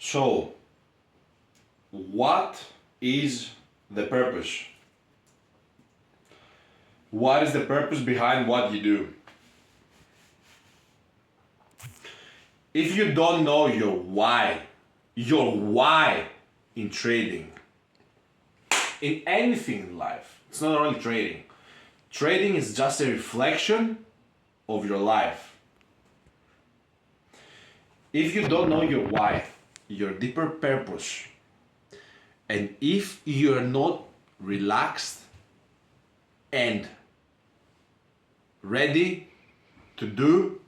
So, what is the purpose? What is the purpose behind what you do? If you don't know your why in trading, in anything in life, it's not only trading. Trading is just a reflection of your life. If you don't know your why, your deeper purpose, and if you're not relaxed and ready to do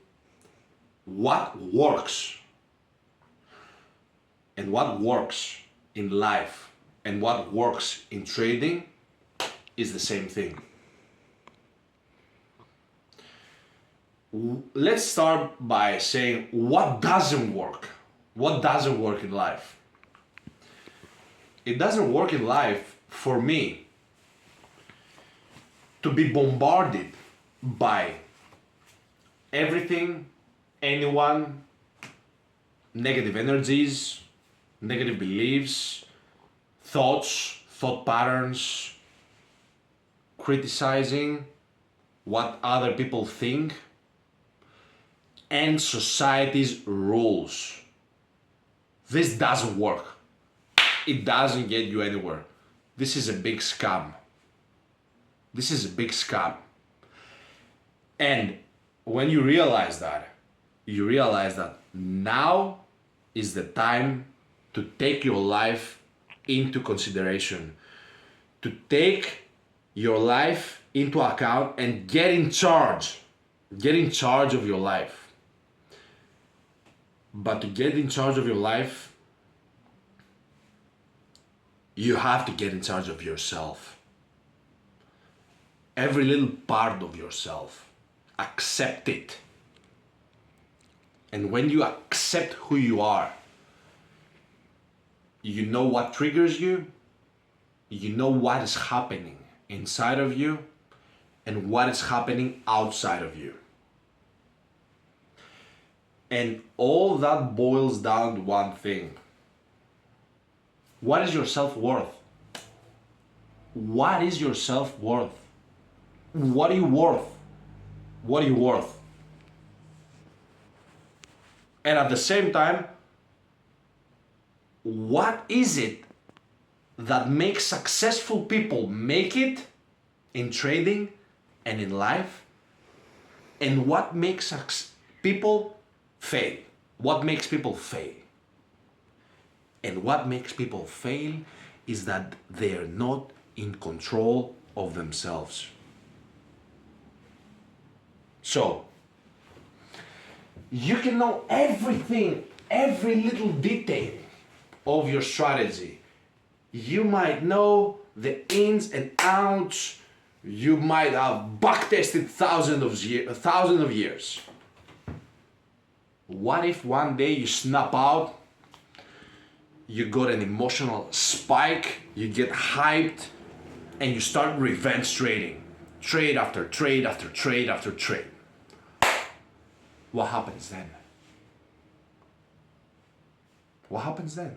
what works, and what works in life and what works in trading is the same thing. Let's start by saying what doesn't work. What doesn't work in life? It doesn't work in life for me to be bombarded by everything, anyone, negative energies, negative beliefs, thoughts, thought patterns, criticizing what other people think, and society's rules. This doesn't work. It doesn't get you anywhere. This is a big scam. This is a big scam. And when you realize that now is the time to take your life into consideration, to take your life into account and get in charge of your life. But to get in charge of your life, you have to get in charge of yourself. Every little part of yourself. Accept it. And when you accept who you are, you know what triggers you, you know what is happening inside of you, and what is happening outside of you. And all that boils down to one thing. What is your self-worth? What is your self-worth? What are you worth? What are you worth? And at the same time, what is it that makes successful people make it in trading and in life? And what makes people fail? What makes people fail? And what makes people fail is that they are not in control of themselves. So, you can know everything, every little detail of your strategy. You might know the ins and outs. You might have backtested thousands of years. What if one day you snap out, you got an emotional spike, you get hyped, and you start revenge trading. Trade after trade after trade after trade. What happens then? What happens then?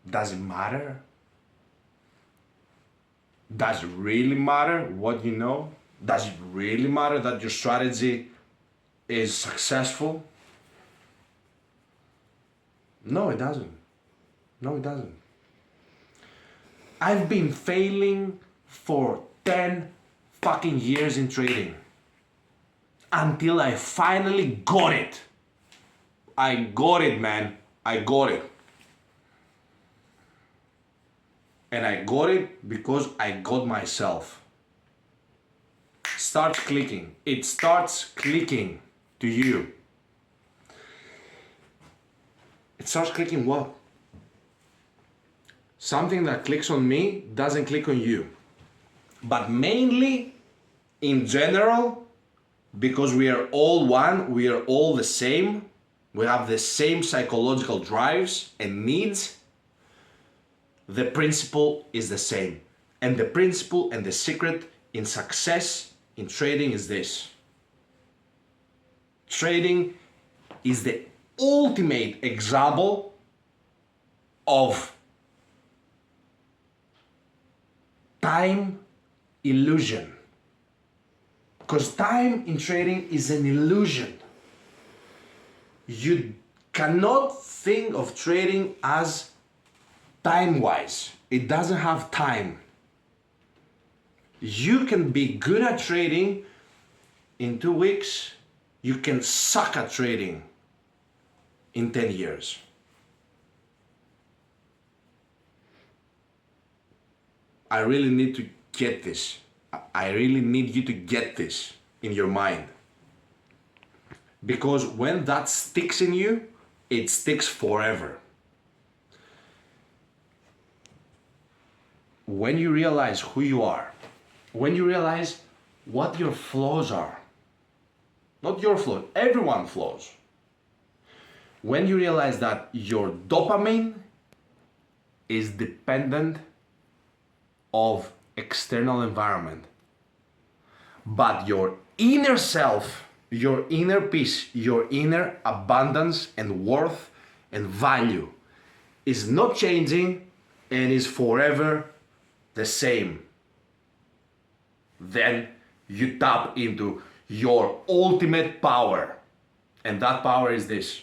Does it matter? Does it really matter what you know? Does it really matter that your strategy is successful? No, it doesn't. No, it doesn't. I've been failing for 10 fucking years in trading until I finally got it. I got it, man. I got it. And I got it because I got myself. Starts clicking. It starts clicking to you. It starts clicking what? Something that clicks on me doesn't click on you. But mainly, in general, because we are all one, we are all the same, we have the same psychological drives and needs, the principle is the same. And the principle and the secret in success in trading is this. Trading is the ultimate example of time illusion. Because time in trading is an illusion. You cannot think of trading as time-wise. It doesn't have time. You can be good at trading in 2 weeks. You can suck at trading in 10 years. I really need to get this. I really need you to get this in your mind. Because when that sticks in you, it sticks forever. When you realize who you are, when you realize what your flaws are, not your flaws, everyone's flaws. When you realize that your dopamine is dependent of external environment, but your inner self, your inner peace, your inner abundance and worth and value is not changing and is forever the same, then you tap into your ultimate power. And that power is this: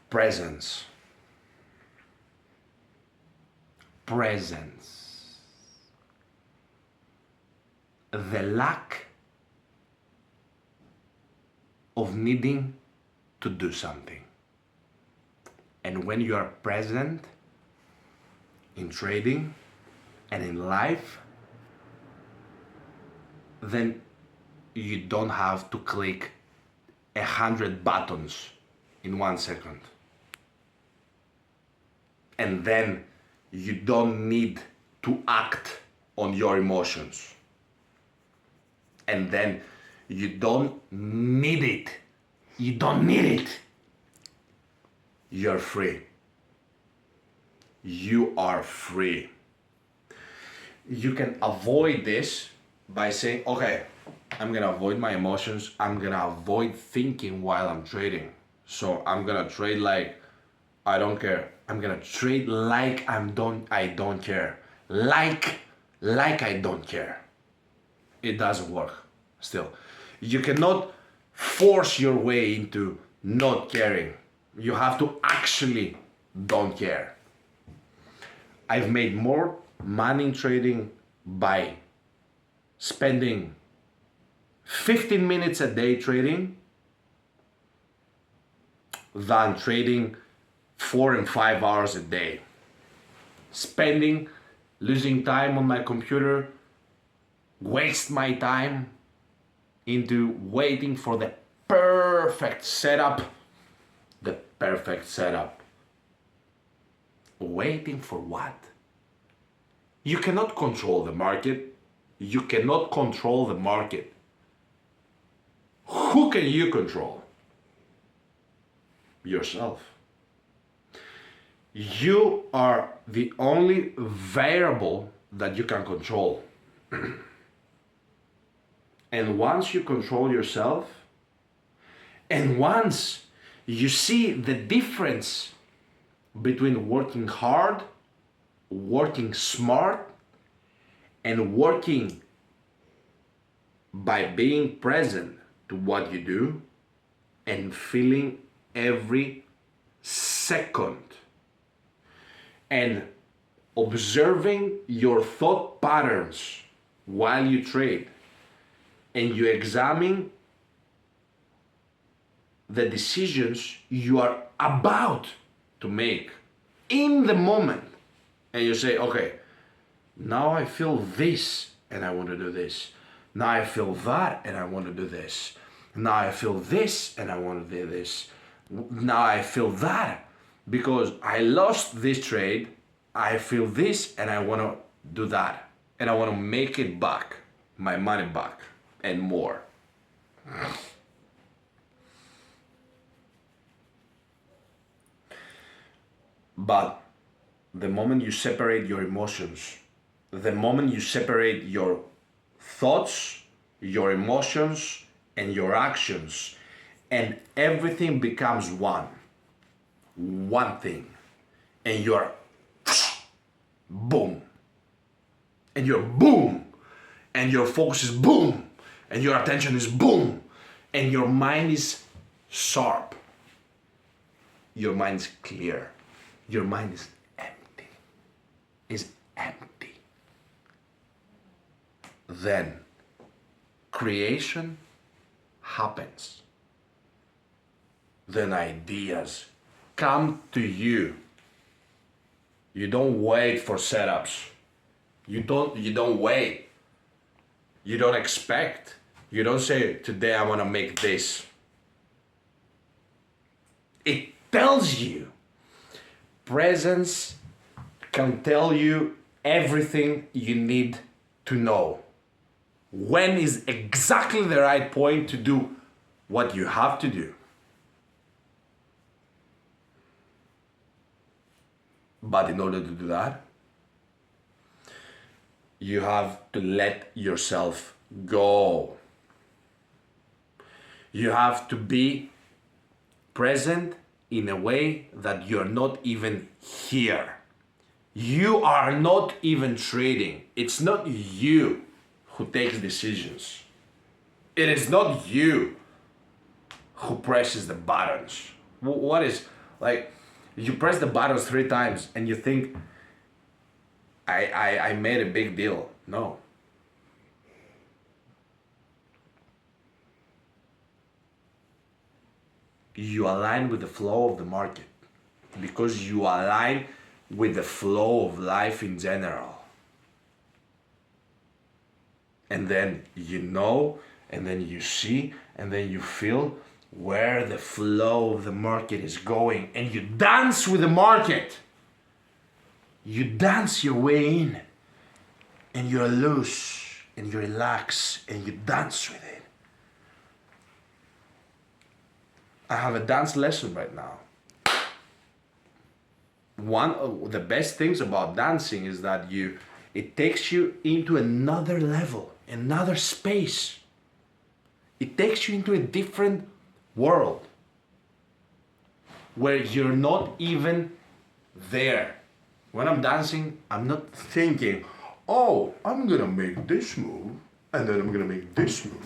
presence. Presence. The lack of needing to do something. And when you are present in trading and in life, then you don't have to click 100 buttons in 1 second. And then you don't need to act on your emotions. And then you don't need it. You don't need it. You're free. You are free. You can avoid this by saying, okay, I'm gonna avoid my emotions. I'm gonna avoid thinking while I'm trading. So I'm gonna trade like I don't care. I'm gonna trade like I don't care. Like I don't care. It doesn't work still. You cannot force your way into not caring. You have to actually don't care. I've made more money in trading by spending 15 minutes a day trading than trading 4 and 5 hours a day. Losing time on my computer, waste my time into waiting for the perfect setup. The perfect setup. Waiting for what? You cannot control the market. You cannot control the market. Who can you control? Yourself. You are the only variable that you can control. And once you control yourself, and once you see the difference between working hard, working smart, and working by being present to what you do and feeling every second and observing your thought patterns while you trade, and you examine the decisions you are about to make in the moment, and you say, okay, now I feel this and I want to do this. Now I feel that and I want to do this. Now I feel this and I want to do this. Now I feel that because I lost this trade. I feel this and I want to do that. And I want to make it back, my money back and more. But the moment you separate your emotions, the moment you separate your thoughts, your emotions, and your actions, and everything becomes one thing, and you're boom, and you're boom, and your focus is boom, and your attention is boom, and your mind is sharp, your mind is clear, your mind is empty, then creation happens. Then ideas come to you. You don't wait for setups. You don't wait. You don't expect. You don't say, today I want to make this. It tells you. Presence can tell you everything you need to know. When is exactly the right point to do what you have to do. But in order to do that, you have to let yourself go. You have to be present in a way that you're not even here. You are not even trading. It's not you who takes decisions. It is not you who presses the buttons. What is, like, you press the buttons 3 times and you think, I made a big deal. No. You align with the flow of the market because you align with the flow of life in general. And then you know, and then you see, and then you feel where the flow of the market is going, and you dance with the market. You dance your way in, and you're loose, and you relax, and you dance with it. I have a dance lesson right now. One of the best things about dancing is that it takes you into another level, another space. It takes you into a different world where you're not even there. When I'm dancing, I'm not thinking, oh, I'm gonna make this move, and then I'm gonna make this move,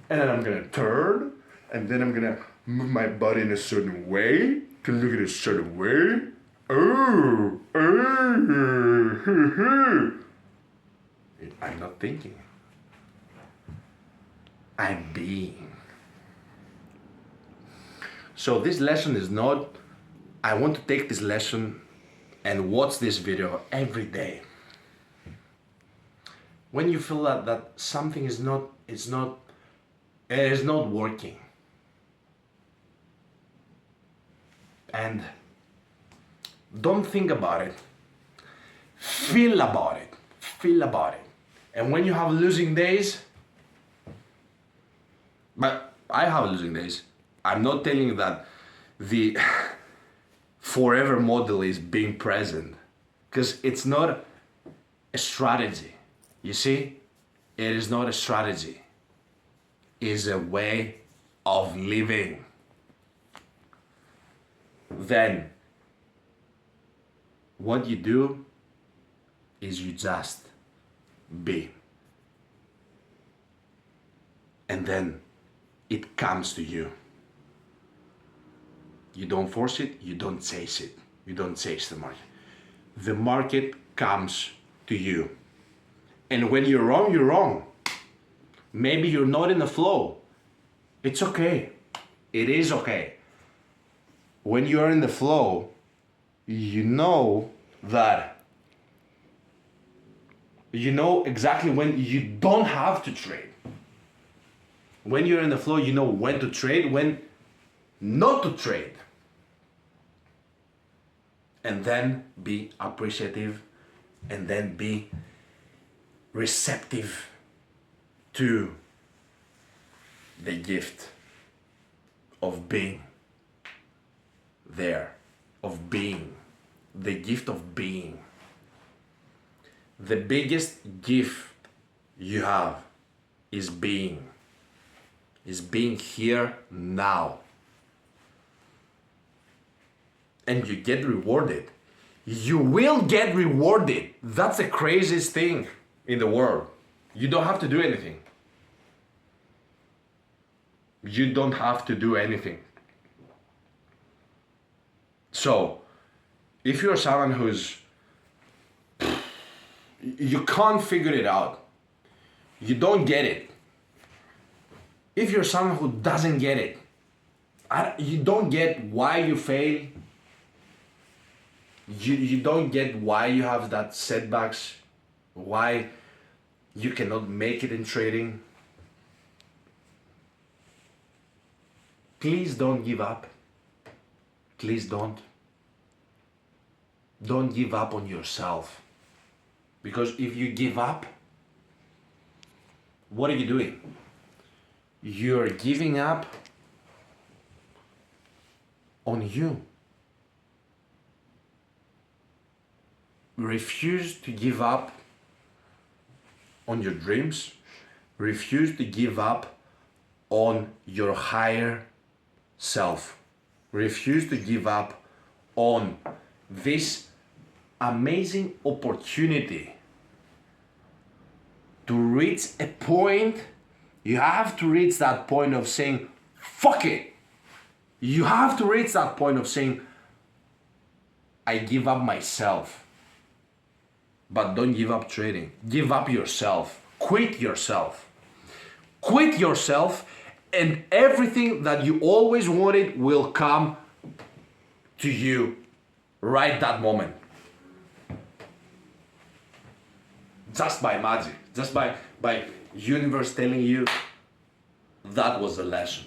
and then I'm gonna turn, and then I'm gonna move my body in a certain way to look at a certain way. I'm not thinking. I'm being. So this lesson is not, I want to take this lesson and watch this video every day. When you feel that something is not working. And don't think about it. Feel about it. Feel about it. And when you have losing days, but I have losing days. I'm not telling you that the forever model is being present, because it's not a strategy. You see, it is not a strategy. It's a way of living. Then what you do is you just be. And then it comes to you. You don't force it, you don't chase it. You don't chase the market. The market comes to you. And when you're wrong, you're wrong. Maybe you're not in the flow. It's okay. It is okay. When you're in the flow, you know that, you know exactly when you don't have to trade. When you're in the flow, you know when to trade, when not to trade. And then be appreciative, and then be receptive to the gift of being there, of being, the gift of being. The biggest gift you have is being. is being here now. And you get rewarded. You will get rewarded. That's the craziest thing in the world. You don't have to do anything. You don't have to do anything. So, if you're someone who's, you can't figure it out, you don't get it. If you're someone who doesn't get it, you don't get why you fail, you don't get why you have that setbacks, why you cannot make it in trading, please don't give up. Please don't. Don't give up on yourself. Because if you give up, what are you doing? You're giving up on you. Refuse to give up on your dreams. Refuse to give up on your higher self. Refuse to give up on this amazing opportunity to reach a point. You have to reach that point of saying, fuck it. You have to reach that point of saying, I give up myself. But don't give up trading. Give up yourself. Quit yourself. Quit yourself, and everything that you always wanted will come to you right that moment. Just by magic. Just by universe telling you that was the lesson.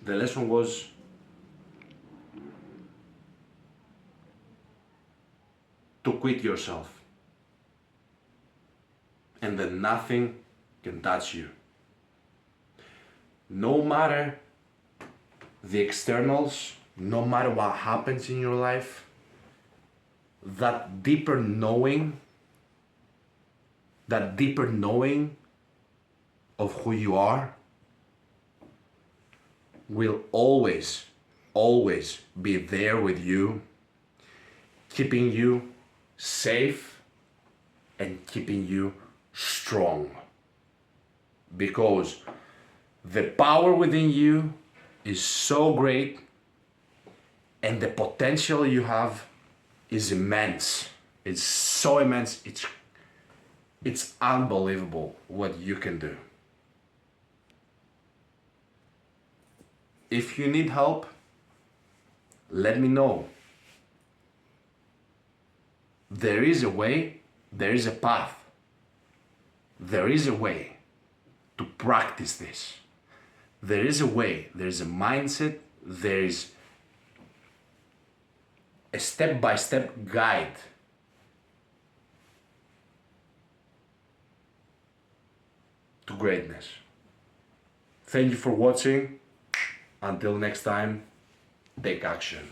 The lesson was to quit yourself. And then nothing can touch you. No matter the externals, no matter what happens in your life, that deeper knowing of who you are will always be there with you, keeping you safe and keeping you strong. Because the power within you is so great, and the potential you have is immense. It's so immense, it's unbelievable what you can do. If you need help, let me know. There is a way, there is a path. There is a way to practice this. There is a way, there is a mindset, there is a step-by-step guide to greatness. Thank you for watching. Until next time, take action.